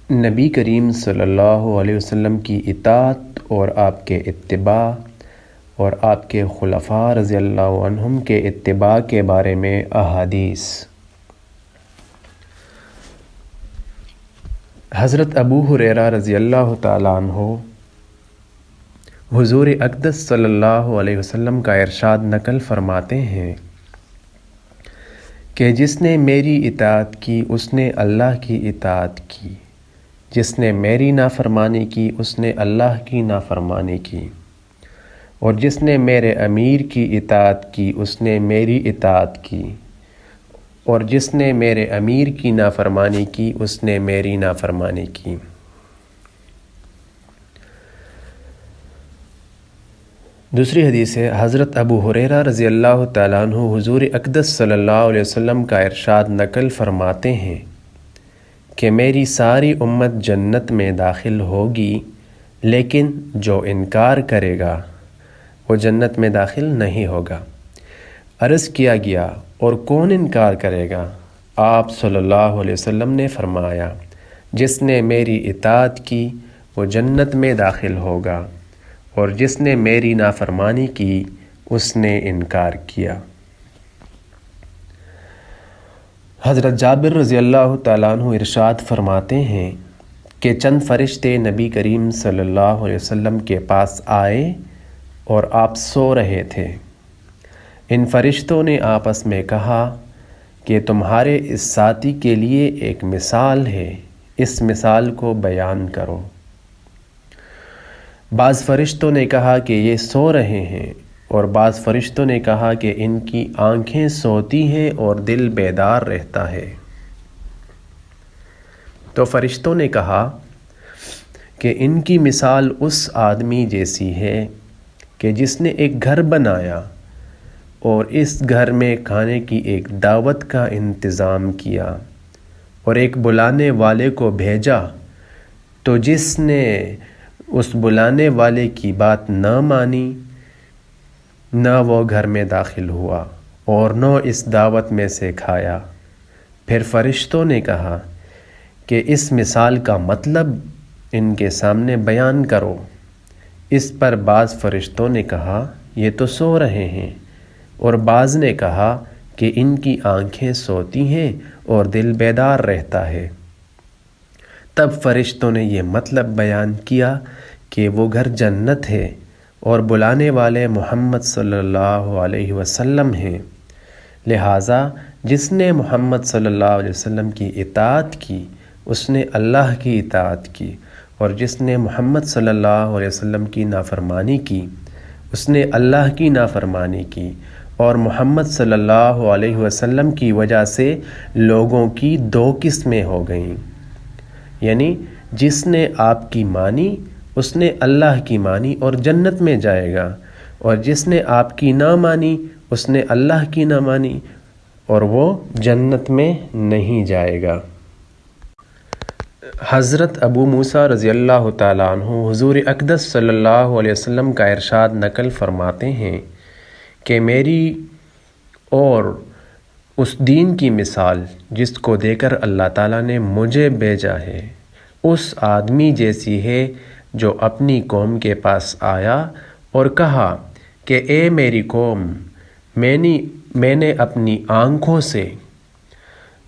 نبی کریم صلی اللہ علیہ وسلم کی اطاعت اور آپ کے اتباع اور آپ کے خلفاء رضی اللہ عنہم کے اتباع کے بارے میں احادیث۔ حضرت ابو ہریرہ رضی اللہ تعالیٰ عنہ حضور اقدس صلی اللہ علیہ وسلم کا ارشاد نقل فرماتے ہیں کہ جس نے میری اطاعت کی اس نے اللہ کی اطاعت کی، جس نے میری نافرمانی کی اس نے اللہ کی نافرمانی کی، اور جس نے میرے امیر کی اطاعت کی اس نے میری اطاعت کی، اور جس نے میرے امیر کی نافرمانی کی اس نے میری نافرمانی کی۔ دوسری حدیث ہے، حضرت ابو ہریرہ رضی اللہ تعالیٰ عنہ حضور اقدس صلی اللہ علیہ وسلم کا ارشاد نقل فرماتے ہیں کہ میری ساری امت جنت میں داخل ہوگی، لیکن جو انکار کرے گا وہ جنت میں داخل نہیں ہوگا۔ عرض کیا گیا، اور کون انکار کرے گا؟ آپ صلی اللہ علیہ وسلم نے فرمایا، جس نے میری اطاعت کی وہ جنت میں داخل ہوگا، اور جس نے میری نافرمانی کی اس نے انکار کیا۔ حضرت جابر رضی اللہ تعالیٰ عنہ ارشاد فرماتے ہیں کہ چند فرشتے نبی کریم صلی اللہ علیہ وسلم کے پاس آئے اور آپ سو رہے تھے۔ ان فرشتوں نے آپس میں کہا کہ تمہارے اس ساتھی کے لیے ایک مثال ہے، اس مثال کو بیان کرو۔ بعض فرشتوں نے کہا کہ یہ سو رہے ہیں، اور بعض فرشتوں نے کہا کہ ان کی آنکھیں سوتی ہیں اور دل بیدار رہتا ہے۔ تو فرشتوں نے کہا کہ ان کی مثال اس آدمی جیسی ہے کہ جس نے ایک گھر بنایا اور اس گھر میں کھانے کی ایک دعوت کا انتظام کیا اور ایک بلانے والے کو بھیجا، تو جس نے اس بلانے والے کی بات نہ مانی، نہ وہ گھر میں داخل ہوا اور نہ اس دعوت میں سے کھایا۔ پھر فرشتوں نے کہا کہ اس مثال کا مطلب ان کے سامنے بیان کرو۔ اس پر بعض فرشتوں نے کہا یہ تو سو رہے ہیں، اور بعض نے کہا کہ ان کی آنکھیں سوتی ہیں اور دل بیدار رہتا ہے۔ تب فرشتوں نے یہ مطلب بیان کیا کہ وہ گھر جنت ہے اور بلانے والے محمد صلی اللہ علیہ وسلم ہیں، لہٰذا جس نے محمد صلی اللہ علیہ وسلم کی اطاعت کی اس نے اللہ کی اطاعت کی، اور جس نے محمد صلی اللہ علیہ وسلم کی نافرمانی کی اس نے اللہ کی نافرمانی کی، اور محمد صلی اللہ علیہ وسلم کی وجہ سے لوگوں کی دو قسمیں ہو گئیں، یعنی جس نے آپ کی مانی اس نے اللہ کی مانی اور جنت میں جائے گا، اور جس نے آپ کی نہ مانی اس نے اللہ کی نہ مانی اور وہ جنت میں نہیں جائے گا۔ حضرت ابو موسیٰ رضی اللہ تعالیٰ عنہ حضور اقدس صلی اللہ علیہ وسلم کا ارشاد نقل فرماتے ہیں کہ میری اور اس دین کی مثال جس کو دے کر اللہ تعالیٰ نے مجھے بھیجا ہے اس آدمی جیسی ہے جو اپنی قوم کے پاس آیا اور کہا کہ اے میری قوم، میں نے اپنی آنکھوں سے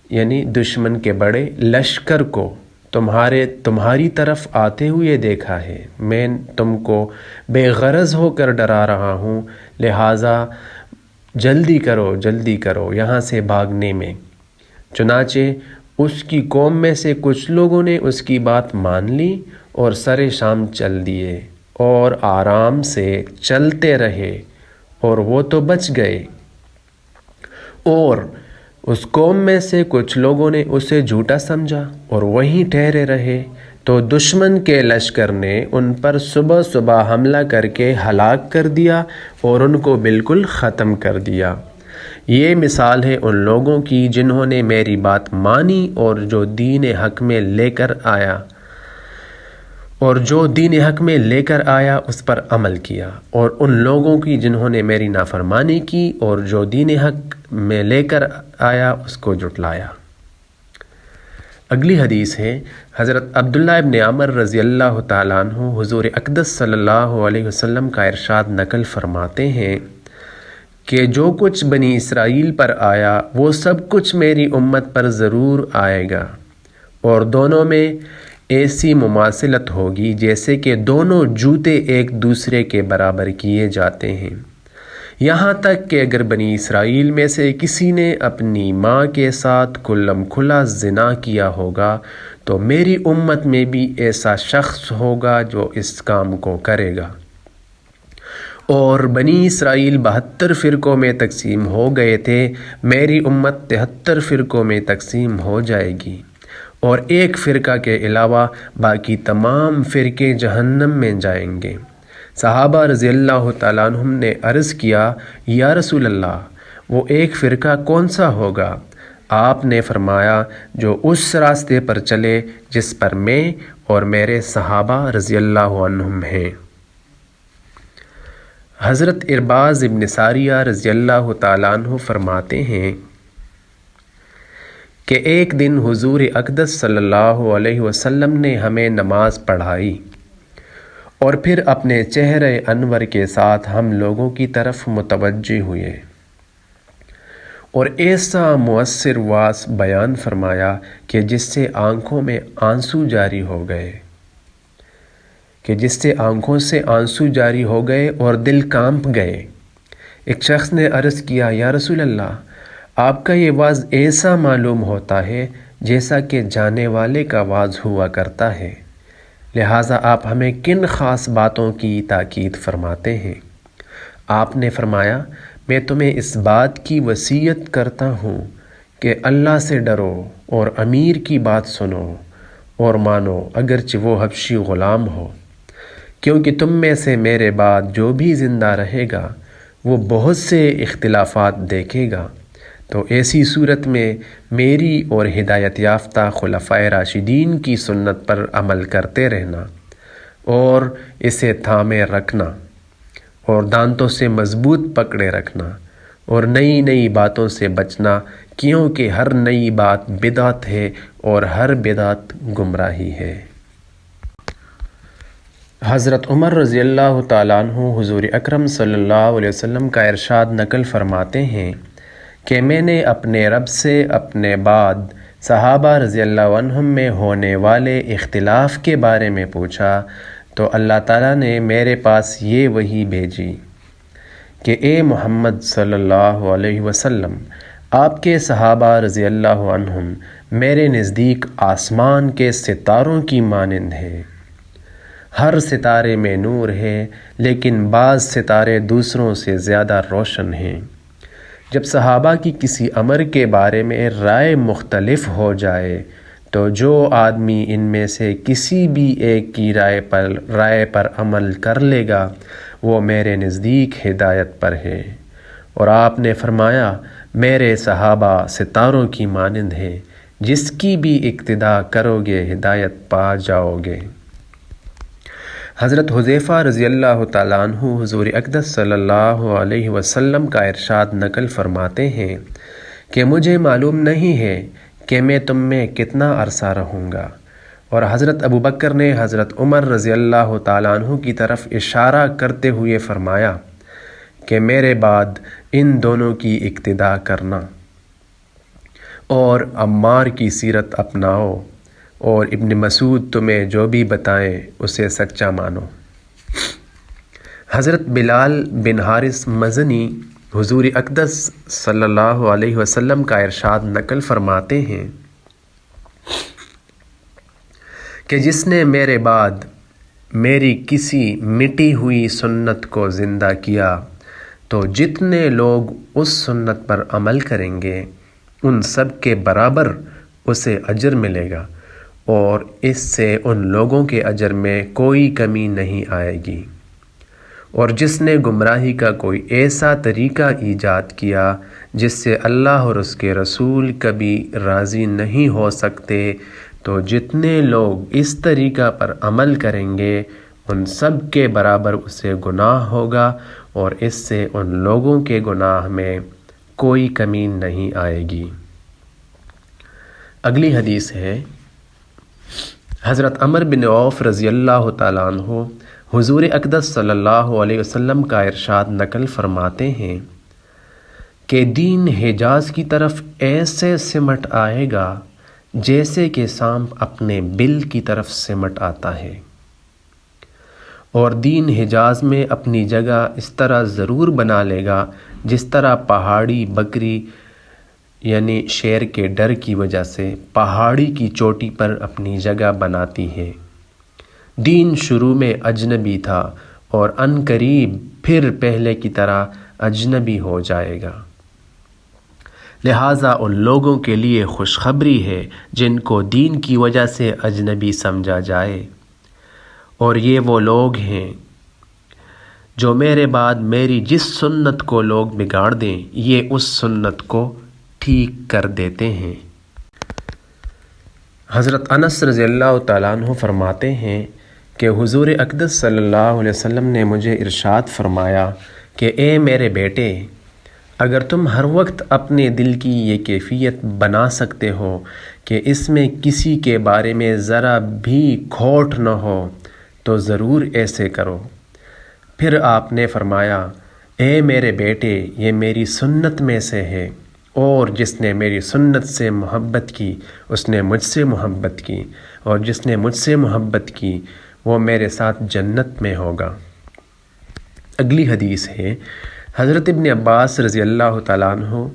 یعنی دشمن کے بڑے لشکر کو تمہاری طرف آتے ہوئے دیکھا ہے، میں تم کو بے غرض ہو کر ڈرا رہا ہوں، لہٰذا جلدی کرو یہاں سے بھاگنے میں۔ چنانچہ اس کی قوم میں سے کچھ لوگوں نے اس کی بات مان لی اور سر شام چل دیے اور آرام سے چلتے رہے، اور وہ تو بچ گئے، اور اس قوم میں سے کچھ لوگوں نے اسے جھوٹا سمجھا اور وہیں ٹھہرے رہے، تو دشمن کے لشکر نے ان پر صبح حملہ کر کے ہلاک کر دیا اور ان کو بالکل ختم کر دیا۔ یہ مثال ہے ان لوگوں کی جنہوں نے میری بات مانی اور جو دین حق میں لے کر آیا اس پر عمل کیا، اور ان لوگوں کی جنہوں نے میری نافرمانی کی اور جو دین حق میں لے کر آیا اس کو جھٹلایا۔ اگلی حدیث ہے حضرت عبداللہ ابن عمر رضی اللہ تعالیٰ عنہ حضور اقدس صلی اللہ علیہ وسلم کا ارشاد نقل فرماتے ہیں کہ جو کچھ بنی اسرائیل پر آیا وہ سب کچھ میری امت پر ضرور آئے گا، اور دونوں میں ایسی مماثلت ہوگی جیسے کہ دونوں جوتے ایک دوسرے کے برابر کیے جاتے ہیں، یہاں تک کہ اگر بنی اسرائیل میں سے کسی نے اپنی ماں کے ساتھ کھلم کھلا زنا کیا ہوگا تو میری امت میں بھی ایسا شخص ہوگا جو اس کام کو کرے گا۔ اور بنی اسرائیل 72 فرقوں میں تقسیم ہو گئے تھے، میری امت 73 فرقوں میں تقسیم ہو جائے گی، اور ایک فرقہ کے علاوہ باقی تمام فرقے جہنم میں جائیں گے۔ صحابہ رضی اللہ تعالیٰ عنہم نے عرض کیا، یا رسول اللہ، وہ ایک فرقہ کون سا ہوگا؟ آپ نے فرمایا، جو اس راستے پر چلے جس پر میں اور میرے صحابہ رضی اللہ عنہم ہیں۔ حضرت ارباز ابن ساریہ رضی اللہ تعالیٰ عنہ فرماتے ہیں کہ ایک دن حضور اقدس صلی اللہ علیہ وسلم نے ہمیں نماز پڑھائی اور پھر اپنے چہرے انور کے ساتھ ہم لوگوں کی طرف متوجہ ہوئے اور ایسا مؤثر واعظ بیان فرمایا کہ جس سے آنکھوں میں آنسو جاری ہو گئے اور دل کانپ گئے۔ ایک شخص نے عرض کیا، یا رسول اللہ، آپ کا یہ واعظ ایسا معلوم ہوتا ہے جیسا کہ جانے والے کا واعظ ہوا کرتا ہے، لہٰذا آپ ہمیں کن خاص باتوں کی تاکید فرماتے ہیں؟ آپ نے فرمایا، میں تمہیں اس بات کی وصیت کرتا ہوں کہ اللہ سے ڈرو اور امیر کی بات سنو اور مانو اگرچہ وہ حبشی غلام ہو، کیونکہ تم میں سے میرے بعد جو بھی زندہ رہے گا وہ بہت سے اختلافات دیکھے گا، تو ایسی صورت میں میری اور ہدایت یافتہ خلفائے راشدین کی سنت پر عمل کرتے رہنا اور اسے تھامے رکھنا اور دانتوں سے مضبوط پکڑے رکھنا اور نئی نئی باتوں سے بچنا، کیونکہ ہر نئی بات بدعت ہے اور ہر بدعت گمراہی ہے۔ حضرت عمر رضی اللہ تعالیٰ عنہ حضور اکرم صلی اللہ علیہ وسلم کا ارشاد نقل فرماتے ہیں کہ میں نے اپنے رب سے اپنے بعد صحابہ رضی اللہ عنہم میں ہونے والے اختلاف کے بارے میں پوچھا تو اللہ تعالیٰ نے میرے پاس یہ وحی بھیجی کہ اے محمد صلی اللہ علیہ وسلم، آپ کے صحابہ رضی اللہ عنہم میرے نزدیک آسمان کے ستاروں کی مانند ہے۔ ہر ستارے میں نور ہے، لیکن بعض ستارے دوسروں سے زیادہ روشن ہیں۔ جب صحابہ کی کسی امر کے بارے میں رائے مختلف ہو جائے تو جو آدمی ان میں سے کسی بھی ایک کی رائے پر عمل کر لے گا وہ میرے نزدیک ہدایت پر ہے، اور آپ نے فرمایا، میرے صحابہ ستاروں کی مانند ہے، جس کی بھی اقتداء کرو گے ہدایت پا جاؤ گے۔ حضرت حذیفہ رضی اللہ تعالیٰ عنہ حضور اقدس صلی اللہ علیہ وسلم کا ارشاد نقل فرماتے ہیں کہ مجھے معلوم نہیں ہے کہ میں تم میں کتنا عرصہ رہوں گا، اور حضرت ابوبکر نے حضرت عمر رضی اللہ تعالیٰ عنہ کی طرف اشارہ کرتے ہوئے فرمایا کہ میرے بعد ان دونوں کی اقتداء کرنا اور عمار کی سیرت اپناؤ، اور ابن مسعود تمہیں جو بھی بتائیں اسے سچا مانو۔ حضرت بلال بن حارث مزنی حضور اقدس صلی اللہ علیہ وسلم کا ارشاد نقل فرماتے ہیں کہ جس نے میرے بعد میری کسی مٹی ہوئی سنت کو زندہ کیا تو جتنے لوگ اس سنت پر عمل کریں گے ان سب کے برابر اسے اجر ملے گا، اور اس سے ان لوگوں کے اجر میں کوئی کمی نہیں آئے گی۔ اور جس نے گمراہی کا کوئی ایسا طریقہ ایجاد کیا جس سے اللہ اور اس کے رسول کبھی راضی نہیں ہو سکتے، تو جتنے لوگ اس طریقہ پر عمل کریں گے ان سب کے برابر اسے گناہ ہوگا، اور اس سے ان لوگوں کے گناہ میں کوئی کمی نہیں آئے گی۔ اگلی حدیث ہے حضرت عمر بن عوف رضی اللہ تعالیٰ عنہ حضور اقدس صلی اللہ علیہ وسلم کا ارشاد نقل فرماتے ہیں کہ دین حجاز کی طرف ایسے سمٹ آئے گا جیسے کہ سانپ اپنے بل کی طرف سمٹ آتا ہے، اور دین حجاز میں اپنی جگہ اس طرح ضرور بنا لے گا جس طرح پہاڑی بکری یعنی شیر کے ڈر کی وجہ سے پہاڑی کی چوٹی پر اپنی جگہ بناتی ہے۔ دین شروع میں اجنبی تھا اور عن قریب پھر پہلے کی طرح اجنبی ہو جائے گا، لہٰذا ان لوگوں کے لیے خوشخبری ہے جن کو دین کی وجہ سے اجنبی سمجھا جائے، اور یہ وہ لوگ ہیں جو میرے بعد میری جس سنت کو لوگ بگاڑ دیں یہ اس سنت کو ٹھیک کر دیتے ہیں۔ حضرت انس رضی اللہ تعالیٰ عنہ فرماتے ہیں کہ حضور اقدس صلی اللہ علیہ وسلم نے مجھے ارشاد فرمایا کہ اے میرے بیٹے، اگر تم ہر وقت اپنے دل کی یہ کیفیت بنا سکتے ہو کہ اس میں کسی کے بارے میں ذرا بھی کھوٹ نہ ہو تو ضرور ایسے کرو۔ پھر آپ نے فرمایا، اے میرے بیٹے، یہ میری سنت میں سے ہے، اور جس نے میری سنت سے محبت کی اس نے مجھ سے محبت کی، اور جس نے مجھ سے محبت کی وہ میرے ساتھ جنت میں ہوگا۔ اگلی حدیث ہے حضرت ابن عباس رضی اللہ تعالیٰ عنہ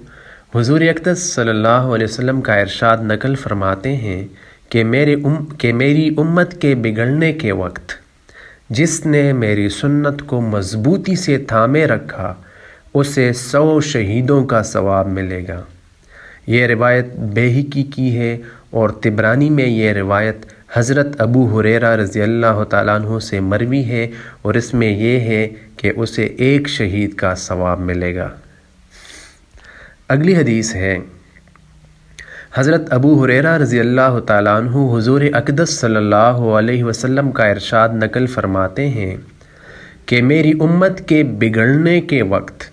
حضور اقدس صلی اللہ علیہ وسلم کا ارشاد نقل فرماتے ہیں کہ میری امت کے بگڑنے کے وقت جس نے میری سنت کو مضبوطی سے تھامے رکھا اسے 100 شہیدوں کا ثواب ملے گا۔ یہ روایت بیہقی کی ہے، اور طبرانی میں یہ روایت حضرت ابو ہریرہ رضی اللہ تعالیٰ عنہ سے مروی ہے، اور اس میں یہ ہے کہ اسے 1 شہید کا ثواب ملے گا۔ اگلی حدیث ہے حضرت ابو ہریرہ رضی اللہ تعالیٰ عنہ حضور اقدس صلی اللہ علیہ وسلم کا ارشاد نقل فرماتے ہیں کہ میری امت کے بگڑنے کے وقت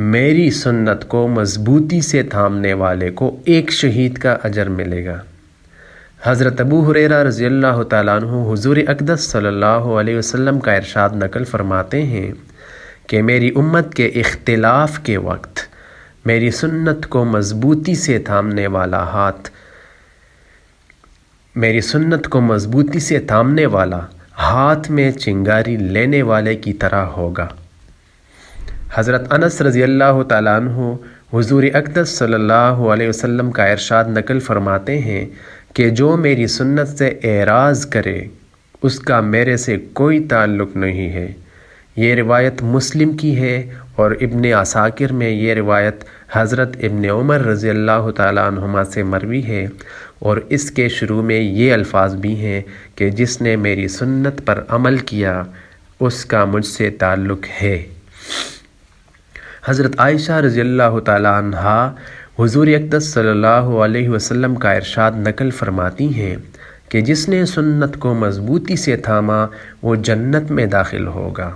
میری سنت کو مضبوطی سے تھامنے والے کو 1 شہید کا اجر ملے گا۔ حضرت ابو ہریرہ رضی اللہ تعالیٰ عنہ حضور اقدس صلی اللہ علیہ وسلم کا ارشاد نقل فرماتے ہیں کہ میری امت کے اختلاف کے وقت میری سنت کو مضبوطی سے تھامنے والا ہاتھ میں چنگاری لینے والے کی طرح ہوگا۔ حضرت انس رضی اللہ تعالیٰ عنہ حضور اقدس صلی اللہ علیہ وسلم کا ارشاد نقل فرماتے ہیں کہ جو میری سنت سے اعراض کرے اس کا میرے سے کوئی تعلق نہیں ہے۔ یہ روایت مسلم کی ہے، اور ابن عساکر میں یہ روایت حضرت ابن عمر رضی اللہ تعالیٰ عنہما سے مروی ہے، اور اس کے شروع میں یہ الفاظ بھی ہیں کہ جس نے میری سنت پر عمل کیا اس کا مجھ سے تعلق ہے۔ حضرت عائشہ رضی اللہ تعالیٰ عنہا حضور اقدس صلی اللہ علیہ وسلم کا ارشاد نقل فرماتی ہیں کہ جس نے سنت کو مضبوطی سے تھاما وہ جنت میں داخل ہوگا۔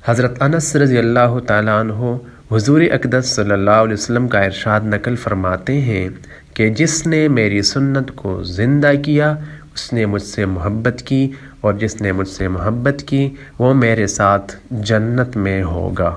حضرت انس رضی اللہ تعالیٰ عنہ حضور اقدس صلی اللہ علیہ وسلم کا ارشاد نقل فرماتے ہیں کہ جس نے میری سنت کو زندہ کیا اس نے مجھ سے محبت کی، اور جس نے مجھ سے محبت کی وہ میرے ساتھ جنت میں ہوگا۔